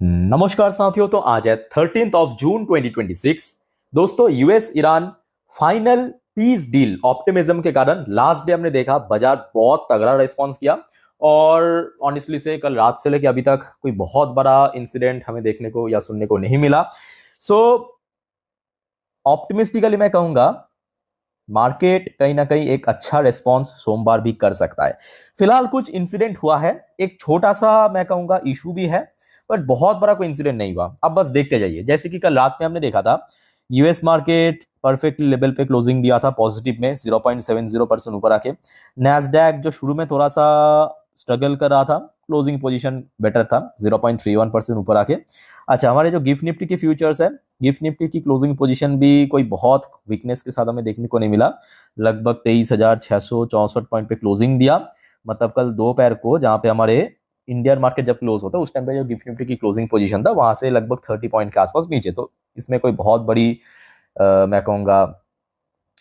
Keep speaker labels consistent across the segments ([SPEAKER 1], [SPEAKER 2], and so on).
[SPEAKER 1] नमस्कार साथियों। तो आज है 13 जून 2026। दोस्तों, US Iran final peace deal optimism के कारण लास्ट डे हमने देखा बाजार बहुत तगड़ा रेस्पॉन्स किया। और ऑनेस्टली से कल रात से लेकर अभी तक कोई बहुत बड़ा इंसिडेंट हमें देखने को या सुनने को नहीं मिला। सो ऑप्टिमिस्टिकली मैं कहूंगा मार्केट कहीं ना कहीं एक अच्छा रेस्पॉन्स सोमवार भी कर सकता है। फिलहाल कुछ इंसिडेंट हुआ है, एक छोटा सा मैं कहूंगा इशू भी है, बट बहुत बड़ा कोई इंसिडेंट नहीं हुआ। अब बस देखते जाइए। जैसे कि कल रात में हमने देखा था यूएस मार्केट परफेक्ट लेवल पे क्लोजिंग दिया था पॉजिटिव में 0.70% ऊपर आके। नैस्डैक जो शुरू में थोड़ा सा स्ट्रगल कर रहा था, क्लोजिंग पोजीशन बेटर था 0.31% ऊपर आके। अच्छा, हमारे जो गिफ्ट निफ्टी के फ्यूचर्स है, गिफ्ट निफ्टी की क्लोजिंग पोजीशन भी कोई बहुत वीकनेस के साथ हमें देखने को नहीं मिला। लगभग 23,664 पॉइंट पे क्लोजिंग दिया। मतलब कल दोपहर को जहां पे हमारे इंडियन मार्केट जब क्लोज होता है उस टाइम पे जो गिफ्ट निफ्टी की क्लोजिंग पोजीशन था वहां से लगभग 30 पॉइंट के आसपास नीचे। तो इसमें कोई बहुत बड़ी मैं कहूँगा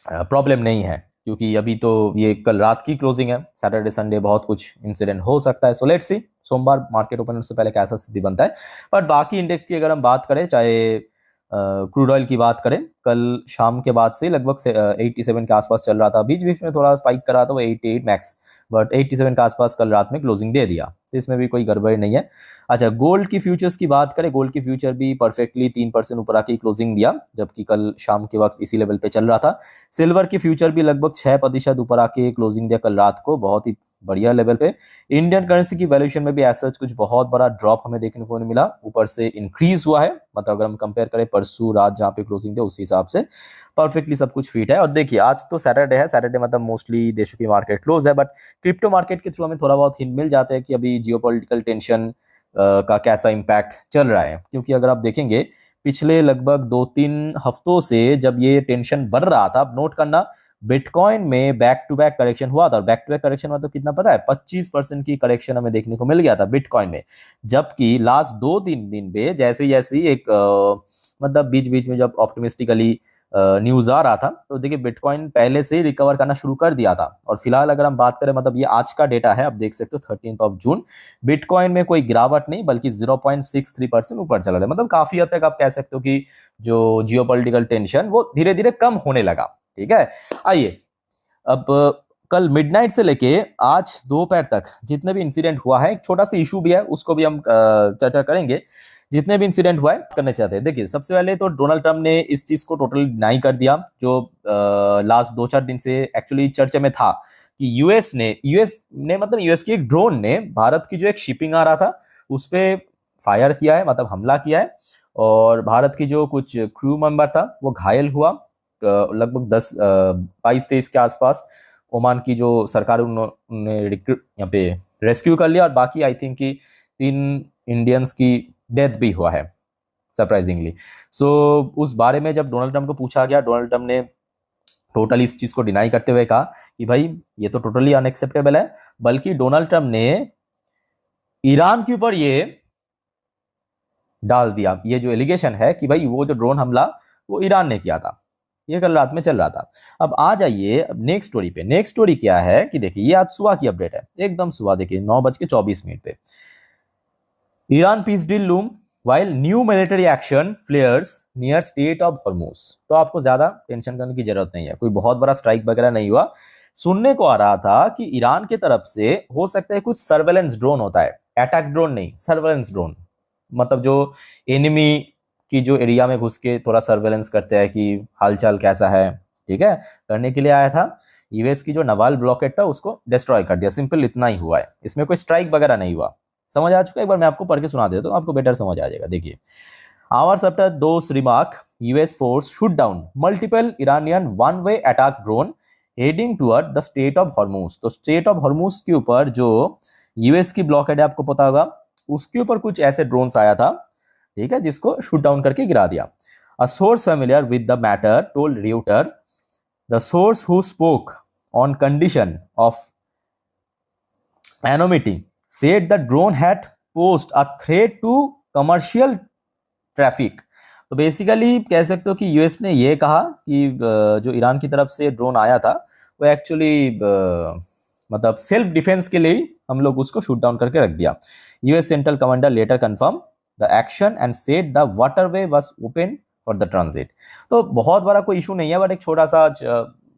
[SPEAKER 1] प्रॉब्लम नहीं है, क्योंकि अभी तो ये कल रात की क्लोजिंग है। सैटरडे संडे बहुत कुछ इंसिडेंट हो सकता है। सो लेट्स सी सोमवार मार्केट ओपन से पहले कैसा स्थिति बनता है। बट बाकी इंडेक्स की अगर हम बात करें, चाहे क्रूड ऑयल की बात करें, कल शाम के बाद से लगभग 87 के आसपास चल रहा था। बीच बीच में थोड़ा स्पाइक कर रहा था वो 88 मैक्स, बट 87 के आसपास कल रात में क्लोजिंग दे दिया। तो इसमें भी कोई गड़बड़ी नहीं है। अच्छा, गोल्ड की फ्यूचर्स की बात करें, गोल्ड की फ्यूचर भी परफेक्टली 3% ऊपर आके क्लोजिंग दिया, जबकि कल शाम के वक्त इसी लेवल पे चल रहा था। सिल्वर की फ्यूचर भी लगभग 6% ऊपर आके क्लोजिंग दिया कल रात को, बहुत ही बढ़िया लेवल पे। इंडियन करेंसी की वैल्यूएशन में भी ऐसा कुछ बहुत बड़ा ड्रॉप हमें देखने को नहीं मिला, ऊपर से इंक्रीज हुआ है। मतलब अगर हम कंपेयर करें परसों रात जहाँ पे क्लोजिंग थे उसी हिसाब से परफेक्टली सब कुछ फिट है। और देखिए, आज तो सैटरडे है, सैटरडे मतलब मोस्टली देशों की मार्केट क्लोज है, बट क्रिप्टो मार्केट के थ्रू हमें थोड़ा बहुत हिंट मिल जाता है कि अभी जियोपॉलिटिकल टेंशन का कैसा इम्पैक्ट चल रहा है। क्योंकि अगर आप देखेंगे पिछले लगभग 2-3 हफ्तों से जब ये टेंशन बढ़ रहा था, अब नोट करना, बिटकॉइन में बैक टू बैक करेक्शन हुआ था। और बैक टू बैक करेक्शन मतलब कितना पता है? 25% की करेक्शन हमें देखने को मिल गया था बिटकॉइन में। जबकि लास्ट 2-3 दिन में जैसे जैसे एक मतलब बीच बीच में जब ऑप्टिमिस्टिकली न्यूज आ रहा था, तो देखिए बिटकॉइन पहले से ही रिकवर करना शुरू कर दिया था। और फिलहाल अगर हम बात करें, मतलब ये आज का डेटा है, आप देख सकते हो 13 जून, बिटकॉइन में कोई गिरावट नहीं बल्कि 0.63% ऊपर चला गया। मतलब काफी हद तक आप कह सकते हो कि जो जियोपॉलिटिकल टेंशन वो धीरे धीरे कम होने लगा। ठीक है, आइए अब कल मिडनाइट से लेके आज दोपहर तक जितने भी इंसिडेंट हुआ है, एक छोटा सा इशू भी है, उसको भी हम चर्चा करेंगे। जितने भी इंसिडेंट हुआ है करने चाहते हैं। देखिए, सबसे पहले तो डोनाल्ड ट्रम्प ने इस चीज को टोटली डिनाई कर दिया, जो लास्ट 2-4 दिन से एक्चुअली चर्चा में था कि यूएस ने मतलब यूएस की एक ड्रोन ने भारत की जो एक शिपिंग आ रहा था उस पर फायर किया है, मतलब हमला किया है। और भारत की जो कुछ क्रू मेंबर था वो घायल हुआ, लगभग 22-23 के आसपास। ओमान की जो सरकार उन्होंने यहाँ पे रेस्क्यू कर लिया। और बाकी आई थिंक कि 3 इंडियंस की डेथ भी हुआ है सरप्राइजिंगली। सो उस बारे में जब डोनाल्ड ट्रम्प को पूछा गया, डोनाल्ड ट्रम्प ने टोटली इस चीज को डिनाई करते हुए कहा कि भाई ये तो टोटली अनएक्सेप्टेबल है। बल्कि डोनाल्ड ट्रम्प ने ईरान के ऊपर ये डाल दिया, ये जो एलिगेशन है कि भाई वो जो ड्रोन हमला वो ईरान ने किया था। ये कल रात में चल रहा था। अब आ जाइए अब नेक्स्ट स्टोरी पे। नेक्स्ट स्टोरी क्या है कि देखिए, ये आज सुबह की अपडेट है, एकदम सुबह। देखिए 9:24 पे, Iran peace deal loom while new military action फ्लेयर्स near state of Hormuz. तो आपको ज्यादा टेंशन करने की जरूरत नहीं है, कोई बहुत बड़ा स्ट्राइक वगैरह नहीं हुआ। सुनने को आ रहा था कि ईरान की तरफ से हो सकता है कुछ सर्वेलेंस ड्रोन होता है, अटैक ड्रोन नहीं, सर्वेलेंस ड्रोन। मतलब जो एनिमी की जो एरिया में घुस के थोड़ा सर्वेलेंस करते हैं कि हालचाल कैसा है, ठीक है, करने के लिए आया था। यूएस की जो नवाल ब्लॉकेट था उसको डिस्ट्रॉय कर दिया, सिंपल इतना ही हुआ है। इसमें कोई स्ट्राइक वगैरह नहीं हुआ। समझ आ चुका है? एक बार मैं आपको पढ़ के सुना देता हूँ, आपको बेटर समझ आ जाएगा। देखिए, hours after those remark US force shoot down multiple Iranian one way attack drone heading toward the state of Hormuz. तो स्टेट ऑफ हॉर्मुज के ऊपर जो यूएस की ब्लॉकेड है, आपको पता होगा, उसके ऊपर कुछ ऐसे ड्रोन्स आया था, ठीक है, जिसको शूट डाउन करके गिरा दिया। A source familiar with the matter told Reuters the source who spoke on condition of anonymity said the drone had posed a threat to commercial traffic। तो बेसिकली कह सकते हो कि यूएस ने ये कहा कि जो ईरान की तरफ से ड्रोन आया था वो एक्चुअली मतलब सेल्फ डिफेंस के लिए हम लोग उसको शूट डाउन करके रख दिया। US central commander later confirm the action and said the waterway was open for the transit. तो बहुत बड़ा कोई इशू नहीं है, बट एक छोटा सा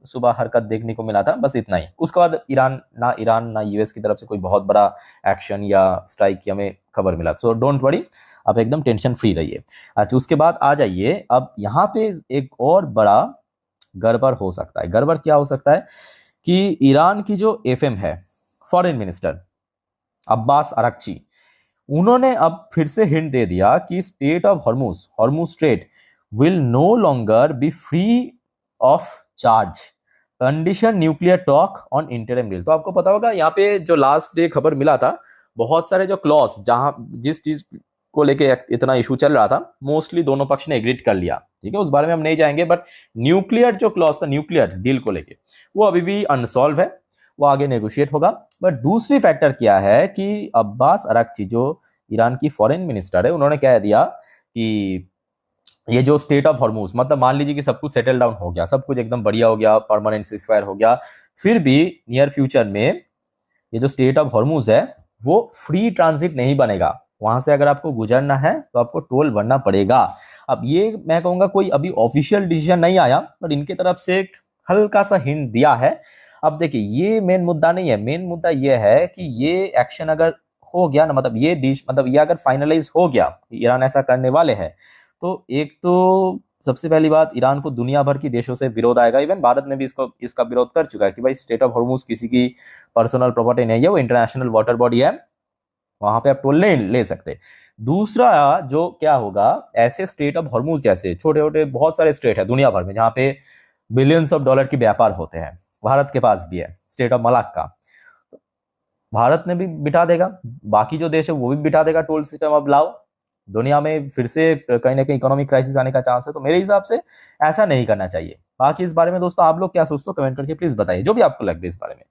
[SPEAKER 1] सुबह हरकत देखने को मिला था, बस इतना ही। उसके बाद ईरान ना यूएस की तरफ से कोई बहुत बड़ा एक्शन या स्ट्राइक की हमें खबर मिला। सो डोंट वरी, आप एकदम टेंशन फ्री रहिए। अच्छा, उसके बाद आ जाइए, अब यहाँ पे एक और बड़ा गड़बड़ हो सकता है। गड़बड़ क्या हो सकता है कि ईरान की जो एफएम है, फॉरेन मिनिस्टर अब्बास अराक्ची, उन्होंने अब फिर से हिंट दे दिया कि state of Hormuz strait will no longer be free of charge condition nuclear talk on interim deal. तो आपको पता होगा यहाँ पे जो लास्ट डे खबर मिला था, बहुत सारे जो क्लॉज, जहां जिस चीज को लेके इतना इशू चल रहा था, मोस्टली दोनों पक्ष ने एग्रीड कर लिया, ठीक है, उस बारे में हम नहीं जाएंगे। बट न्यूक्लियर जो क्लॉज था, न्यूक्लियर डील को लेके, वो अभी भी अनसॉल्व है, वो आगे नेगोशिएट होगा। बट दूसरी फैक्टर क्या है कि अब्बास अराक्ची जो ईरान की फॉरेन मिनिस्टर है, उन्होंने कह दिया कि ये जो स्टेट ऑफ हॉर्मुज, मतलब मान लीजिए कि सब कुछ सेटल डाउन हो गया, सब कुछ एकदम बढ़िया हो गया, परमानेंट सीजफायर हो गया, फिर भी नियर फ्यूचर में ये जो स्टेट ऑफ हॉर्मुज है वो फ्री ट्रांजिट नहीं बनेगा। वहां से अगर आपको गुजरना है तो आपको टोल भरना पड़ेगा। अब ये मैं कहूंगा कोई अभी ऑफिशियल डिसीजन नहीं आया, बट इनके तरफ से एक हल्का सा हिंट दिया है। अब देखिए, ये मेन मुद्दा नहीं है, मेन मुद्दा ये है कि ये एक्शन अगर हो गया ना, मतलब ये अगर फाइनलाइज हो गया, ईरान ऐसा करने वाले हैं, तो एक तो सबसे पहली बात, ईरान को दुनिया भर की देशों से विरोध आएगा। इवन भारत ने भी इसका विरोध कर चुका है कि भाई स्टेट ऑफ हॉर्मुज किसी की पर्सनल प्रॉपर्टी नहीं है, वो इंटरनेशनल वाटर बॉडी है, वहां पे आप टोल नहीं ले सकते। दूसरा जो क्या होगा, ऐसे स्टेट ऑफ हॉर्मुज जैसे छोटे छोटे बहुत सारे स्टेट है दुनिया भर में जहां पे बिलियंस ऑफ डॉलर की व्यापार होते हैं, भारत के पास भी है स्टेट ऑफ मलाक्का, भारत ने भी बिठा देगा, बाकी जो देश है वो भी बिठा देगा टोल सिस्टम। अब लाओ, दुनिया में फिर से कहीं ना कहीं इकोनॉमिक क्राइसिस आने का चांस है। तो मेरे हिसाब से ऐसा नहीं करना चाहिए। बाकी इस बारे में दोस्तों आप लोग क्या सोचते हो, कमेंट करके प्लीज बताइए, जो भी आपको लगता है इस बारे में।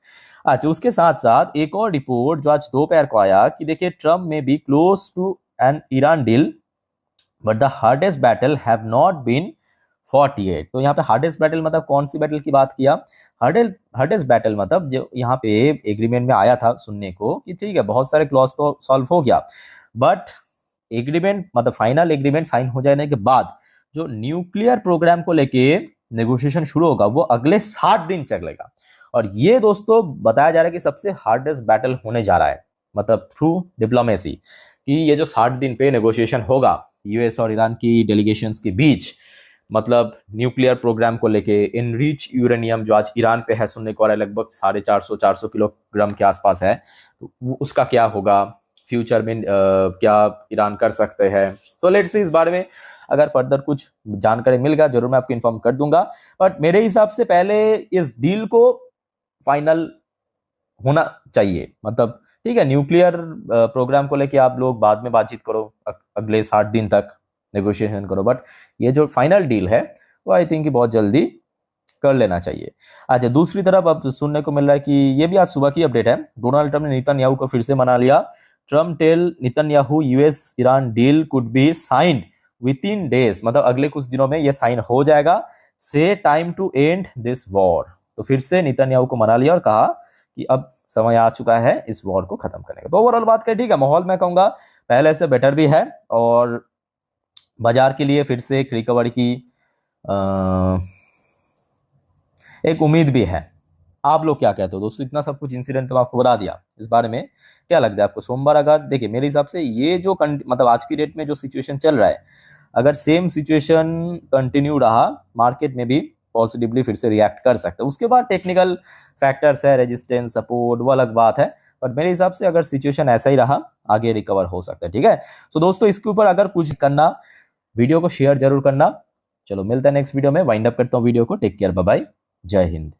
[SPEAKER 1] अच्छा, उसके साथ साथ एक और रिपोर्ट जो आज दोपहर को आया कि देखिए, Trump may be close to an Iran deal but the hardest battle have not been 48। तो यहाँ पे हार्डेस्ट बैटल मतलब कौन सी बैटल की बात किया? हार्डेस्ट बैटल मतलब जो यहाँ पे एग्रीमेंट में आया था सुनने को कि ठीक है, बहुत सारे क्लॉज तो सॉल्व हो गया, बट एग्रीमेंट मतलब फाइनल एग्रीमेंट साइन हो जाने के बाद जो न्यूक्लियर प्रोग्राम को लेके नेगोशिएशन शुरू होगा वो अगले 60 दिन चलेगा। और ये दोस्तों बताया जा रहा है कि सबसे हार्डेस्ट बैटल होने जा रहा है, मतलब थ्रू डिप्लोमेसी, कि ये जो 60 दिन पे नेगोशिएशन होगा यूएस और ईरान की डेलीगेशंस के बीच, मतलब न्यूक्लियर प्रोग्राम को लेके, इनरिच यूरेनियम जो आज ईरान पे है, सुनने को आ रहा है लगभग 450 किलोग्राम के आसपास है, तो उसका क्या होगा, फ्यूचर में क्या ईरान कर सकते हैं। सो लेट्स सी, इस बारे में अगर फर्दर कुछ जानकारी मिल गया जरूर मैं आपको इन्फॉर्म कर दूंगा। बट मेरे हिसाब से पहले इस डील को फाइनल होना चाहिए, मतलब ठीक है, न्यूक्लियर प्रोग्राम को लेके आप लोग बाद में बातचीत करो, अगले 60 दिन तक नेगोशिएशन करो, बट ये जो फाइनल डील है वो आई थिंक बहुत जल्दी कर लेना चाहिए। अच्छा, दूसरी तरफ अब सुनने को मिल रहा है कि ये भी आज सुबह की अपडेट है, डोनाल्ड ट्रम्प ने नेतन्याहू को फिर से मना लिया। Trump tell Netanyahu US Iran deal could be signed within days, मतलब अगले कुछ दिनों में ये साइन हो जाएगा। Say time to end this war. तो फिर से नेतन्याहू को मना लिया और कहा कि अब समय आ चुका है इस वॉर को खत्म करने का। तो ओवरऑल बात करें, ठीक है, माहौल मैं कहूंगा पहले से बेटर भी है, और बाजार के लिए फिर से एक रिकवरी की एक उम्मीद भी है। आप लोग क्या कहते हो दोस्तों? इतना सब कुछ इंसिडेंट तो आपको बता दिया, इस बारे में क्या लगता है आपको? सोमवार अगर देखिए, मेरे हिसाब से ये जो मतलब आज की डेट में जो सिचुएशन चल रहा है, अगर सेम सिचुएशन कंटिन्यू रहा, मार्केट में भी पॉजिटिवली फिर से रिएक्ट कर सकते हैं। उसके बाद टेक्निकल फैक्टर्स है, रेजिस्टेंस, सपोर्ट, वो अलग बात है, बट मेरे हिसाब से अगर सिचुएशन ऐसा ही रहा, आगे रिकवर हो सकता है। ठीक है, सो दोस्तों इसके ऊपर अगर कुछ करना, वीडियो को शेयर जरूर करना। चलो मिलते हैं नेक्स्ट वीडियो में, वाइंड अप करता हूँ वीडियो को। टेक केयर, बाय बाय, जय हिंद।